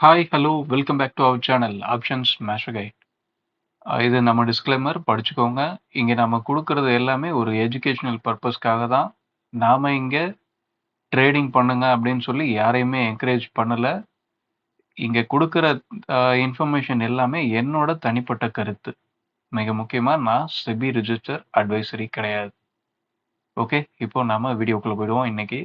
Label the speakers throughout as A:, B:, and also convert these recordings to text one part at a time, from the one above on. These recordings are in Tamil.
A: Hi, hello, welcome back to our channel options master guide. இது நம்ம டிஸ்க்ளைமர் படிச்சுக்கோங்க. இங்கே நம்ம கொடுக்கறது எல்லாமே ஒரு எஜுகேஷனல் பர்பஸ்க்காக தான். நாம இங்கே ட்ரேடிங் பண்ணுங்க அப்படின்னு சொல்லி யாரையுமே என்கரேஜ் பண்ணல. இங்கே கொடுக்குற இன்ஃபர்மேஷன் எல்லாமே என்னோட தனிப்பட்ட கருத்து. மிக முக்கியமாக நான் செபி ரிஜிஸ்டர் அட்வைசரி கிடையாது. ஓகே, இப்போ நாம வீடியோக்குள்ள போயிடுவோம் இன்னைக்கு.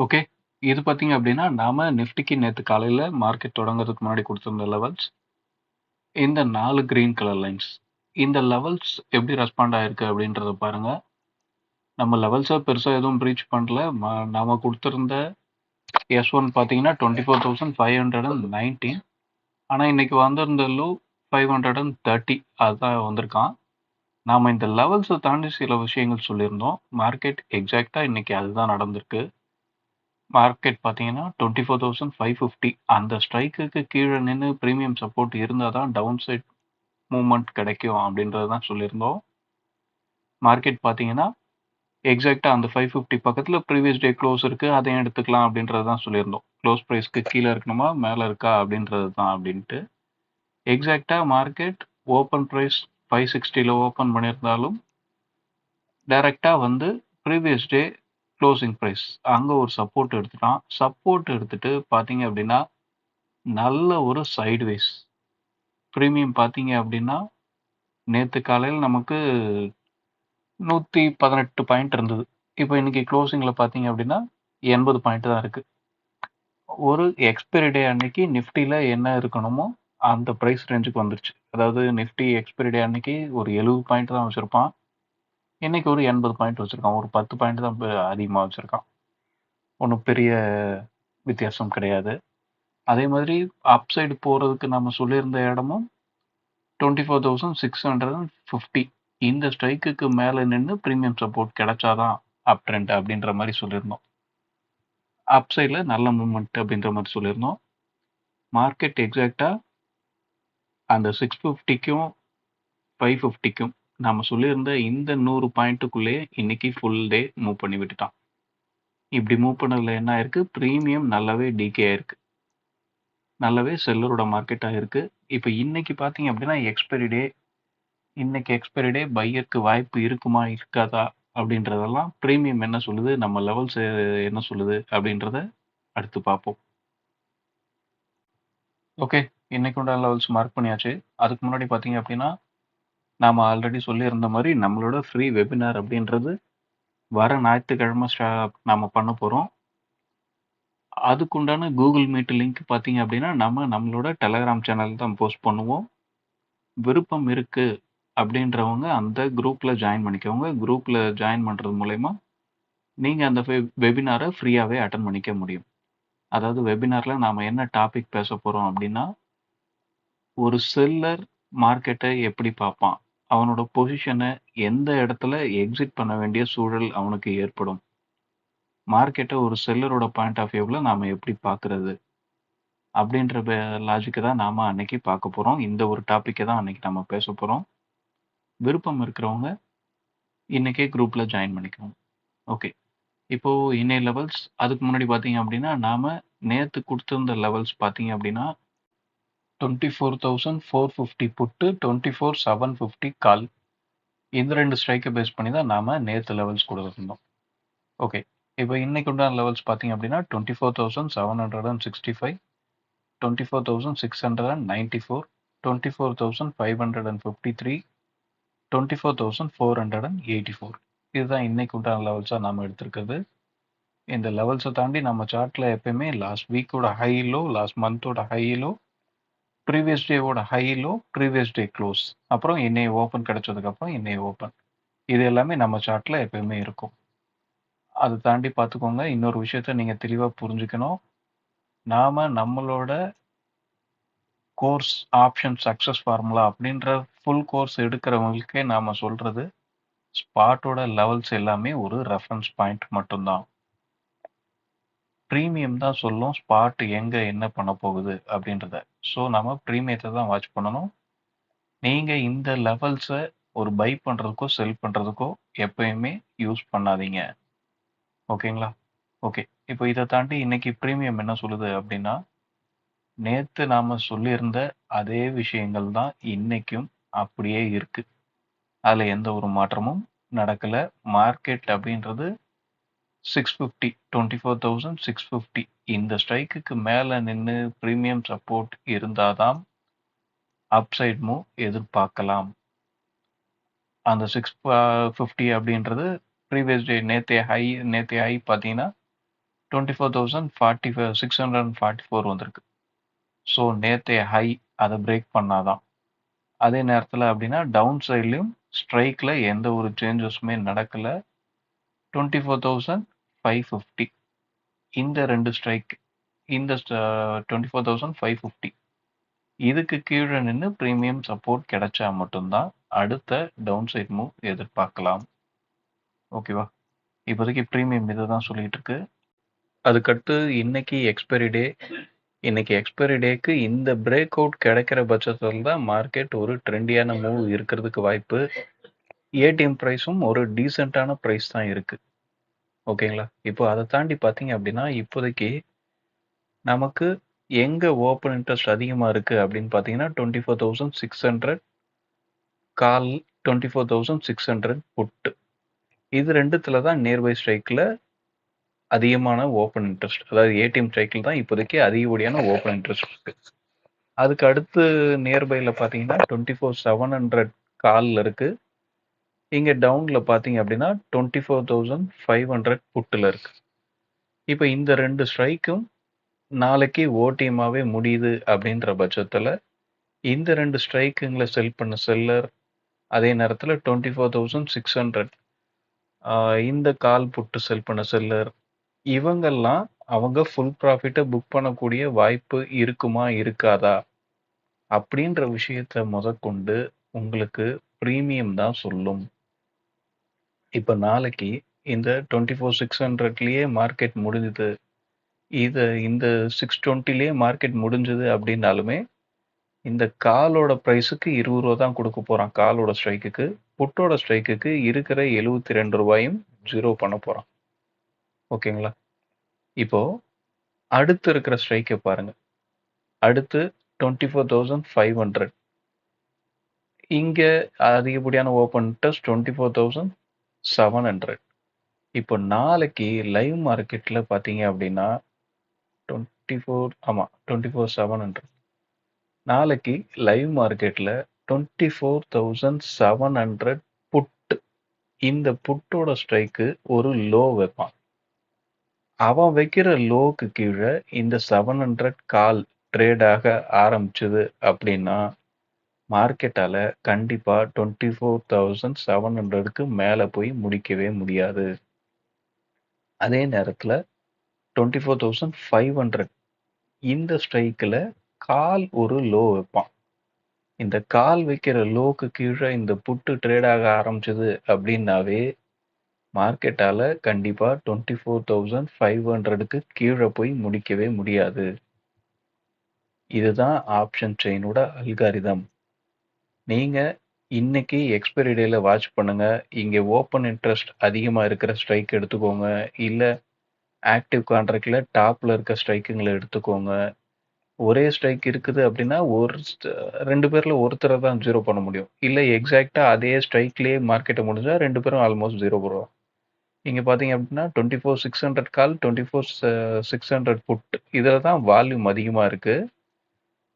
A: ஓகே, இது பார்த்தீங்க அப்படின்னா நாம நிஃப்டிக்கு நேற்று காலையில் மார்க்கெட் தொடங்குறதுக்கு முன்னாடி கொடுத்துருந்த லெவல்ஸ் இந்த 4 கிரீன் கலர் லைன்ஸ். இந்த லெவல்ஸ் எப்படி ரெஸ்பாண்ட் ஆயிருக்கு அப்படின்றத பாருங்க. நம்ம லெவல்ஸை பெருசாக எதுவும் ப்ரீச் பண்ணல. நாம கொடுத்துருந்த S1 பார்த்தீங்கன்னா 24,519. ஆனால் இன்னைக்கு வந்திருந்த லோ 530 அதுதான் வந்திருக்கான். நாம இந்த லெவல்ஸை தாண்டி சில விஷயங்கள் சொல்லியிருந்தோம். மார்க்கெட் எக்ஸாக்டாக இன்னைக்கு அதுதான் நடந்திருக்கு. மார்க்கெட் பார்த்தீங்கன்னா 24,550 அந்த ஸ்ட்ரைக்குக்கு கீழே நின்று ப்ரீமியம் சப்போர்ட் இருந்தால் தான் டவுன் சைட் மூவ்மெண்ட் கிடைக்கும் அப்படின்றது தான் சொல்லியிருந்தோம். மார்க்கெட் பார்த்தீங்கன்னா எக்ஸாக்டாக அந்த 550 பக்கத்தில் ப்ரீவியஸ் டே க்ளோஸ் இருக்குது, அதையும் எடுத்துக்கலாம் அப்படின்றது தான் சொல்லியிருந்தோம். க்ளோஸ் ப்ரைஸ்க்கு கீழே இருக்கணுமா மேலே இருக்கா அப்படின்றது தான் அப்படின்ட்டு. எக்ஸாக்டாக மார்க்கெட் ஓப்பன் ப்ரைஸ் 560 ஓப்பன் பண்ணியிருந்தாலும் டைரெக்டாக வந்து ப்ரீவியஸ் டே க்ளோசிங் ப்ரைஸ் அங்கே ஒரு சப்போர்ட் எடுத்துட்டான். சப்போர்ட் எடுத்துட்டு பார்த்தீங்க அப்படின்னா நல்ல ஒரு சைட்வேஸ் ப்ரீமியம் பார்த்தீங்க அப்படின்னா நேற்று காலையில் நமக்கு 118 பாயிண்ட் இருந்தது. இப்போ இன்னைக்கு க்ளோசிங்கில் பார்த்தீங்க அப்படின்னா 80 பாயிண்ட் தான் இருக்குது. ஒரு எக்ஸ்பைரி டே அன்னைக்கு நிஃப்டியில் என்ன இருக்கணுமோ அந்த ப்ரைஸ் ரேஞ்சுக்கு வந்துருச்சு. அதாவது நிஃப்டி எக்ஸ்பைரி டே அன்னைக்கு ஒரு 70 பாயிண்ட் தான் வச்சுருப்பான். இன்னைக்கு ஒரு 80 பாயிண்ட் வச்சுருக்கான். ஒரு 10 பாயிண்ட் தான் அதிகமாக வச்சுருக்கான். ஒன்றும் பெரிய வித்தியாசம் கிடையாது. அதே மாதிரி அப்சைடு போகிறதுக்கு நம்ம சொல்லியிருந்த இடமும் 24,650 இந்த ஸ்ட்ரைக்குக்கு மேலே நின்று ப்ரீமியம் சப்போர்ட் கிடைச்சாதான் அப் ட்ரெண்ட் அப்படின்ற மாதிரி சொல்லியிருந்தோம். அப்சைடில் நல்ல மூவ்மெண்ட் அப்படின்ற மாதிரி சொல்லியிருந்தோம். மார்க்கெட் எக்ஸாக்டாக அந்த 650க்கும் 550க்கும் நம்ம சொல்லியிருந்த இந்த 100 பாயிண்ட்டுக்குள்ளேயே இன்னைக்கு ஃபுல் டே மூவ் பண்ணி விட்டுட்டான். இப்படி மூவ் பண்ணதில் என்ன ஆயிருக்கு, ப்ரீமியம் நல்லாவே டிகே ஆயிருக்கு, நல்லாவே செல்லரோட மார்க்கெட்டாக இருக்கு. இப்போ இன்னைக்கு பார்த்தீங்க அப்படின்னா எக்ஸ்பைரி டே. இன்னைக்கு எக்ஸ்பைரி டே பையருக்கு வாய்ப்பு இருக்குமா இருக்காதா அப்படின்றதெல்லாம் ப்ரீமியம் என்ன சொல்லுது, நம்ம லெவல்ஸ் என்ன சொல்லுது அப்படின்றத அடுத்து பார்ப்போம். ஓகே, இன்னைக்கு உண்டான லெவல்ஸ் மார்க் பண்ணியாச்சு. அதுக்கு முன்னாடி பார்த்தீங்க அப்படின்னா நாம் ஆல்ரெடி சொல்லியிருந்த மாதிரி நம்மளோட ஃப்ரீ வெபினார் அப்படின்றது வர ஞாயிற்றுக்கிழமை நாம் பண்ண போகிறோம். அதுக்குண்டான கூகுள் மீட் லிங்க் பார்த்தீங்க அப்படின்னா நம்மளோட டெலகிராம் சேனல் தான் போஸ்ட் பண்ணுவோம். விருப்பம் இருக்குது அப்படின்றவங்க அந்த குரூப்பில் ஜாயின் பண்ணிக்கோங்க. குரூப்பில் ஜாயின் பண்ணுறது மூலயமா நீங்கள் அந்த வெபினாரை ஃப்ரீயாகவே அட்டன் பண்ணிக்க முடியும். அதாவது வெபினாரில் நாம் என்ன டாபிக் பேச போகிறோம் அப்படின்னா, ஒரு செல்லர் மார்க்கெட்டை எப்படி பார்ப்பான், அவனோட பொசிஷனை எந்த இடத்துல எக்ஸிட் பண்ண வேண்டிய சூழல் அவனுக்கு ஏற்படும், மார்க்கெட்டை ஒரு செல்லரோட பாயிண்ட் ஆஃப் வியூவில் நாம் எப்படி பார்க்குறது அப்படின்ற லாஜிக்கை தான் நாம் அன்னைக்கு பார்க்க போகிறோம். இந்த ஒரு டாப்பிக்கை தான் அன்னைக்கு நம்ம பேச போகிறோம். விருப்பம் இருக்கிறவங்க இன்னைக்கே குரூப்பில் ஜாயின் பண்ணிக்கோங்க. ஓகே, இப்போது இன்னைய லெவல்ஸ் அதுக்கு முன்னாடி பார்த்தீங்க அப்படின்னா நாம் நேற்று கொடுத்துருந்த லெவல்ஸ் பார்த்தீங்க அப்படின்னா 24,450 புட்டு, 24,750 கால். இந்த ரெண்டு ஸ்ட்ரைக்கை பேஸ் பண்ணி தான் நாம் நேற்று லெவல்ஸ் கொடுத்துருந்தோம். ஓகே, இப்போ இன்னைக்கு உண்டான லெவல்ஸ் பார்த்தீங்க அப்படின்னா 24,765, 24,694, 24,553, 24,484. இதுதான் இன்னைக்கு உண்டான லெவல்ஸாக நாம் எடுத்திருக்கிறது. இந்த லெவல்ஸை தாண்டி நம்ம சார்ட்டில் எப்பயுமே லாஸ்ட் வீக்கோட ஹையிலோ, லாஸ்ட் மந்தோட ஹையிலோ, ப்ரீவியஸ் டேவோட ஹையிலோ, ப்ரீவியஸ் டே க்ளோஸ், அப்புறம் இன்னைய ஓப்பன் கிடைச்சதுக்கப்புறம் இன்னைய ஓப்பன், இது எல்லாமே நம்ம சார்ட்டில் எப்பயுமே இருக்கும். அதை தாண்டி பார்த்துக்கோங்க. இன்னொரு விஷயத்த நீங்கள் தெளிவாக புரிஞ்சுக்கணும். நாம் நம்மளோட கோர்ஸ் ஆப்ஷன் சக்ஸஸ் ஃபார்முலா அப்படின்ற ஃபுல் கோர்ஸ் எடுக்கிறவங்களுக்கே நாம் சொல்கிறது ஸ்பாட்டோட லெவல்ஸ் எல்லாமே ஒரு ரெஃபரன்ஸ் பாயிண்ட் மட்டும்தான். ப்ரீமியம் தான் சொல்லும் ஸ்பாட் எங்கே என்ன பண்ண போகுது அப்படின்றத. ஸோ நம்ம ப்ரீமியத்தை தான் வாட்ச் பண்ணணும். நீங்கள் இந்த லெவல்ஸை ஒரு பை பண்ணுறதுக்கோ செல் பண்ணுறதுக்கோ எப்பயுமே யூஸ் பண்ணாதீங்க. ஓகேங்களா? ஓகே, இப்போ இதை தாண்டி இன்னைக்கு ப்ரீமியம் என்ன சொல்லுது அப்படின்னா, நேத்து நாம சொல்லியிருந்த அதே விஷயங்கள் தான் இன்னைக்கும் அப்படியே இருக்கு. அதுல எந்த ஒரு மாற்றமும் நடக்கல. மார்க்கெட் அப்படின்றது 650 24,650 இந்த ஸ்ட்ரைக்குக்கு மேல நின்னு பிரீமியம் சப்போர்ட் இருந்தாதான் அப்சைட் மூவ் எதிர்பார்க்கலாம். அந்த 650 அப்படின்றது ப்ரீவியஸ் டே நேத்தைய ஹை பார்த்தீங்கன்னா 24,644 வந்திருக்கு. ஸோ நேத்தைய ஹை அதை பிரேக் பண்ணாதான். அதே நேரத்தில் அப்படின்னா டவுன் சைட்லையும் ஸ்ட்ரைக்ல எந்த ஒரு சேஞ்சஸுமே நடக்கல. 24,550 இந்த ரெண்டு ஸ்ட்ரைக், இந்த 24,550 இதுக்கு கீழே நின்று பிரீமியம் சப்போர்ட் கிடைச்சா மட்டும்தான் அடுத்த டவுன் சைட் மூவ் எதிர்பார்க்கலாம். ஓகேவா? இப்போதைக்கு பிரீமியம் இதை தான் சொல்லிட்டு இருக்கு. அதுக்கடுத்து இன்னைக்கு எக்ஸ்பைரி டே. இன்னைக்கு எக்ஸ்பைரி டேக்கு இந்த பிரேக் அவுட் கிடைக்கிற பட்சத்தில் தான் மார்க்கெட் ஒரு ட்ரெண்டியான மூவ் இருக்கிறதுக்கு வாய்ப்பு. ஏடிஎம் ப்ரைஸும் ஒரு டீசெண்டான ப்ரைஸ் தான் இருக்கு. ஓகேங்களா? இப்போ அதை தாண்டி பார்த்தீங்க அப்படின்னா இப்போதைக்கு நமக்கு எங்க ஓப்பன் இன்ட்ரெஸ்ட் அதிகமாக இருக்கு அப்படின்னு பார்த்தீங்கன்னா 24,600 கால், 24,600 புட்டு. இது ரெண்டுத்துல தான் நியர்பை ஸ்ட்ரைக்ல அதிகமான ஓப்பன் இன்ட்ரெஸ்ட், அதாவது ஏடிஎம் ஸ்ட்ரைக்கில் தான் இப்போதைக்கு அதிகப்படியான ஓப்பன் இன்ட்ரெஸ்ட் இருக்கு. அதுக்கு அடுத்து நியர்பைல பார்த்தீங்கன்னா 24,700 காலில் இருக்கு. இங்க டவுன்ல பார்த்தீங்க அப்படின்னா 24,500 புட்டில் இருக்கு. இப்போ இந்த ரெண்டு ஸ்ட்ரைக்கும் நாளைக்கு ஓடிஎம்மாவே முடியுது அப்படின்ற பட்சத்தில் இந்த ரெண்டு ஸ்ட்ரைக்குங்களை செல் பண்ண செல்லர், அதே நேரத்தில் 24,600 இந்த கால் புட்டு செல் பண்ண செல்லர், இவங்கெல்லாம் அவங்க ஃபுல் ப்ராஃபிட்டை புக் பண்ணக்கூடிய வாய்ப்பு இருக்குமா இருக்காதா அப்படின்ற விஷயத்த முதற்கொண்டு உங்களுக்கு பிரீமியம் தான் சொல்லும். இப்போ நாளைக்கு இந்த 24,600லயே மார்க்கெட் முடிஞ்சுது, இந்த 620லயே மார்க்கெட் முடிஞ்சது அப்படின்னாலுமே இந்த காலோட ப்ரைஸுக்கு 20 ரூபா தான் கொடுக்க போறான். காலோட ஸ்ட்ரைக்குக்கு, புட்டோட ஸ்ட்ரைக்குக்கு இருக்கிற 72 ரூபாயும் ஜீரோ பண்ண போறான். ஓகேங்களா? இப்போ அடுத்து இருக்கிற ஸ்ட்ரைக்கை பாருங்க. அடுத்து 24,500. இங்க அதிகப்படியான ஓப்பன் இன்ட்ரெஸ்ட் 24,700. இப்போ நாளைக்கு லைவ் மார்க்கெட்ல பாத்தீங்க அப்படின்னா 24,700. நாளைக்கு லைவ் மார்க்கெட்ல 24,700 புட். இந்த புட்டோட ஸ்ட்ரைக்கு ஒரு லோ வைப்பான். அவன் வைக்கிற லோக்கு கீழே இந்த 700 கால் ட்ரேட் ஆக ஆரம்பிச்சது அப்படின்னா மார்க்கெட்டால கண்டிப்பா 24,700க்கு மேல போய் முடிக்கவே முடியாது. அதே நேரத்துல 24,500 இந்த ஸ்ட்ரைக்கில் கால் ஒரு லோ வைப்பான். இந்த கால் வைக்கிற லோக்கு கீழே இந்த புட்டு ட்ரேட் ஆக ஆரம்பிச்சது அப்படின்னாவே மார்க்கெட்டால கண்டிப்பா 24,500க்கு கீழே போய் முடிக்கவே முடியாது. இதுதான் ஆப்ஷன் செயினோட அல்காரிதம். நீங்க இன்னைக்கு எக்ஸ்பைரி டேல வாட்ச் பண்ணுங்க. இங்க ஓப்பன் இன்ட்ரெஸ்ட் அதிகமா இருக்கிற ஸ்ட்ரைக் எடுத்துக்கோங்க, இல்ல ஆக்டிவ் கான்ட்ராக்ட்ல டாப்ல இருக்க ஸ்ட்ரைக்குங்களை எடுத்துக்கோங்க. ஒரே ஸ்ட்ரைக் இருக்குது அப்படின்னா ரெண்டு பேர்ல ஒருத்தரை தான் ஜீரோ பண்ண முடியும். இல்ல எக்ஸாக்டா அதே ஸ்ட்ரைக்லயே மார்க்கெட்டை முடிஞ்சா ரெண்டு பேரும் ஆல்மோஸ்ட் ஜீரோ போடுவோம். இங்க பாத்தீங்க அப்படின்னா 24,600 கால், 24,600 புட், இதுல தான் வால்யூம் அதிகமா இருக்கு.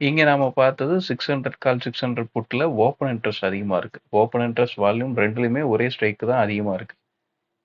A: இங்க நாம பார்த்தது 600 கால் 600 புட்ல ஓப்பன் இன்ட்ரெஸ்ட் அதிகமா இருக்கு. ஓப்பன் இன்ட்ரெஸ்ட் வால்யூம் ரெண்டுலயுமே ஒரே ஸ்ட்ரைக் தான் அதிகமா இருக்கு.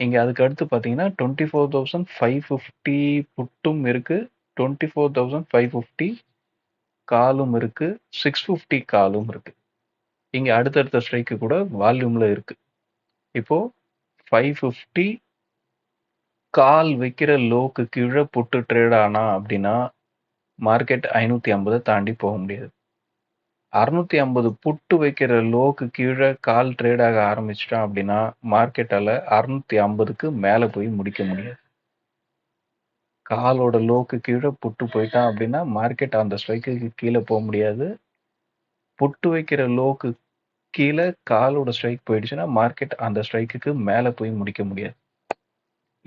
A: இங்க அதுக்கு அடுத்து பாத்தீங்கன்னா 24,550 புட்டும் இருக்கு, 24,550 காலும் இருக்கு, 650 காலும் இருக்கு. இங்க அடுத்தடுத்த ஸ்ட்ரைக்கு கூட வால்யூம்ல இருக்கு. இப்போ 550 கால் வைக்கிற லோக்கு கீழே புட்டு ட்ரேட் ஆனா அப்படின்னா மார்க்கெட் 550 தாண்டி போக முடியாது. 650 புட்டு வைக்கிற லோக்கு கீழே கால் ட்ரேட் ஆக ஆரம்பிச்சிட்டான் அப்படின்னா மார்க்கெட்டால 650க்கு மேல போய் முடிக்க முடியாது. காலோட லோக்கு கீழே புட்டு போயிட்டான் அப்படின்னா மார்க்கெட் அந்த ஸ்ட்ரைக்குக்கு கீழே போக முடியாது. புட்டு வைக்கிற லோக்கு கீழே காலோட ஸ்ட்ரைக் போயிடுச்சுன்னா மார்க்கெட் அந்த ஸ்ட்ரைக்குக்கு மேல போய் முடிக்க முடியாது.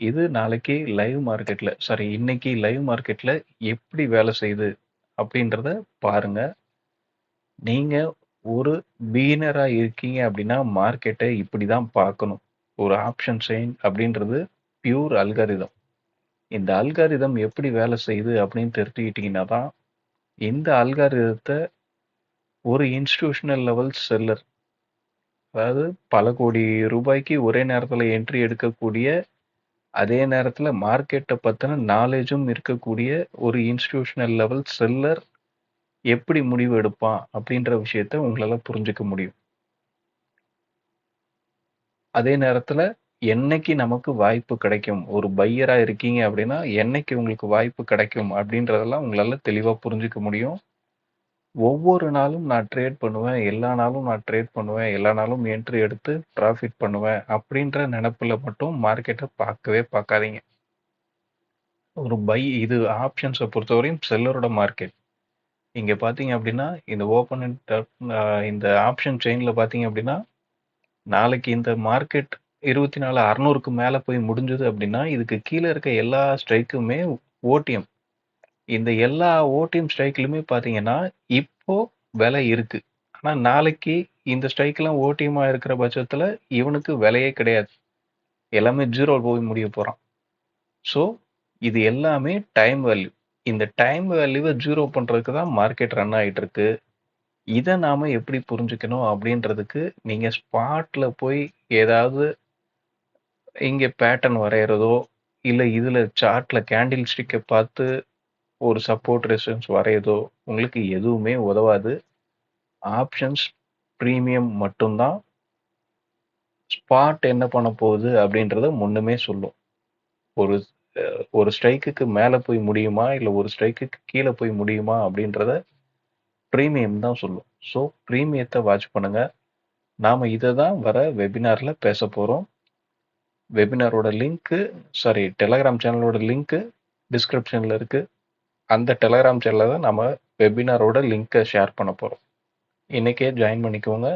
A: இது நாளைக்கு லைவ் மார்க்கெட்ல, இன்னைக்கு லைவ் மார்க்கெட்ல எப்படி வேலை செய்யுது அப்படின்றத பாருங்க. நீங்க ஒரு பிகினரா இருக்கீங்க அப்படின்னா மார்க்கெட்டை இப்படி தான் பார்க்கணும். ஒரு ஆப்ஷன் செயின் அப்படின்றது பியூர் அல்காரிதம். இந்த அல்காரிதம் எப்படி வேலை செய்யுது அப்படின்னு தெரிஞ்சுக்கிட்டீங்கன்னா தான் இந்த அல்காரிதத்தை ஒரு இன்ஸ்டிடியூஷனல் லெவல் செல்லர், அதாவது பல கோடி ரூபாய்க்கு ஒரே நேரத்தில் என்ட்ரி எடுக்கக்கூடிய, அதே நேரத்தில் மார்க்கெட்டை பற்றின நாலேஜும் இருக்கக்கூடிய ஒரு இன்ஸ்டிடியூஷனல் லெவல் செல்லர் எப்படி முடிவு எடுப்பான் அப்படின்ற விஷயத்த உங்களால் புரிஞ்சுக்க முடியும். அதே நேரத்தில் என்னைக்கு நமக்கு வாய்ப்பு கிடைக்கும், ஒரு பையராக இருக்கீங்க அப்படின்னா என்னைக்கு உங்களுக்கு வாய்ப்பு கிடைக்கும் அப்படின்றதெல்லாம் உங்களால் தெளிவாக புரிஞ்சுக்க முடியும். ஒவ்வொரு நாளும் நான் ட்ரேட் பண்ணுவேன், எல்லா நாளும் நான் ட்ரேட் பண்ணுவேன், எல்லா நாளும் என்ட்ரி எடுத்து ப்ராஃபிட் பண்ணுவேன் அப்படின்ற நினப்பில் மட்டும் மார்க்கெட்டை பார்க்கவே பார்க்காதீங்க. ஒரு இது ஆப்ஷன்ஸை பொறுத்தவரையும் செல்லரோட மார்க்கெட். இங்கே பார்த்தீங்க அப்படின்னா இந்த ஓப்பன் இந்த ஆப்ஷன் செயினில் பார்த்தீங்க அப்படின்னா நாளைக்கு இந்த மார்க்கெட் 24,600க்கு மேலே போய் முடிஞ்சது அப்படின்னா இதுக்கு கீழே இருக்க எல்லா ஸ்ட்ரைக்குமே ஓடிஎம். இந்த எல்லா ஓடிஎம் ஸ்ட்ரைக்லையுமே பார்த்தீங்கன்னா இப்போ விலை இருக்கு. ஆனால் நாளைக்கு இந்த ஸ்ட்ரைக்லாம் ஓடிஎம்மாக இருக்கிற பட்சத்தில் இவனுக்கு விலையே கிடையாது, எல்லாமே ஜீரோ போய் முடிய போகிறான். ஸோ இது எல்லாமே டைம் வேல்யூ. இந்த டைம் வேல்யூவை ஜீரோ பண்ணுறதுக்கு தான் மார்க்கெட் ரன் ஆகிட்டு இருக்கு. இதை நாம் எப்படி புரிஞ்சுக்கணும் அப்படின்றதுக்கு நீங்கள் ஸ்பாட்டில் போய் ஏதாவது இங்கே பேட்டர்ன் வரைகிறதோ இல்லை இதில் சார்ட்டில் கேண்டில் ஸ்டிக்கை பார்த்து ஒரு சப்போர்ட் ரெசிஸ்டன்ஸ் வரையதோ உங்களுக்கு எதுவுமே உதவாது. ஆப்ஷன்ஸ் ப்ரீமியம் மட்டும்தான் ஸ்பாட் என்ன பண்ண போகுது அப்படின்றத முன்னுமே சொல்லும். ஒரு ஒரு ஸ்ட்ரைக்குக்கு மேலே போய் முடியுமா இல்லை ஒரு ஸ்ட்ரைக்குக்கு கீழே போய் முடியுமா அப்படின்றத ப்ரீமியம் தான் சொல்லும். ஸோ ப்ரீமியத்தை வாட்ச் பண்ணுங்க. நாம் இதை தான் வர வெபினாரில் பேச போகிறோம். வெபினாரோட லிங்க்கு டெலகிராம் சேனலோட லிங்க்கு டிஸ்கிரிப்ஷனில் இருக்குது. அந்த டெலகிராம் சேனலில் தான் நம்ம வெபினாரோட லிங்க்கை ஷேர் பண்ண போகிறோம். இன்றைக்கே ஜாயின் பண்ணிக்கோங்க.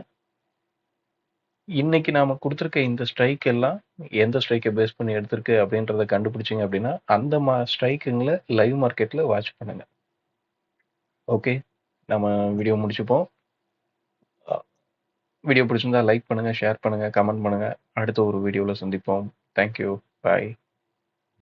A: இன்னைக்கு நாம கொடுத்துருக்க இந்த ஸ்ட்ரைக் எல்லாம் எந்த ஸ்ட்ரைக்கை பேஸ் பண்ணி எடுத்திருக்கு அப்படின்றத கண்டுபிடிச்சிங்க அப்படின்னா அந்த ஸ்ட்ரைக்குங்களை லைவ் மார்க்கெட்டில் வாட்ச் பண்ணுங்க. ஓகே, நம்ம வீடியோ முடிச்சுப்போம். வீடியோ பிடிச்சிருந்தா லைக் பண்ணுங்கள், ஷேர் பண்ணுங்கள், கமெண்ட் பண்ணுங்கள். அடுத்த ஒரு வீடியோவில் சந்திப்போம். தேங்க்யூ, பாய்.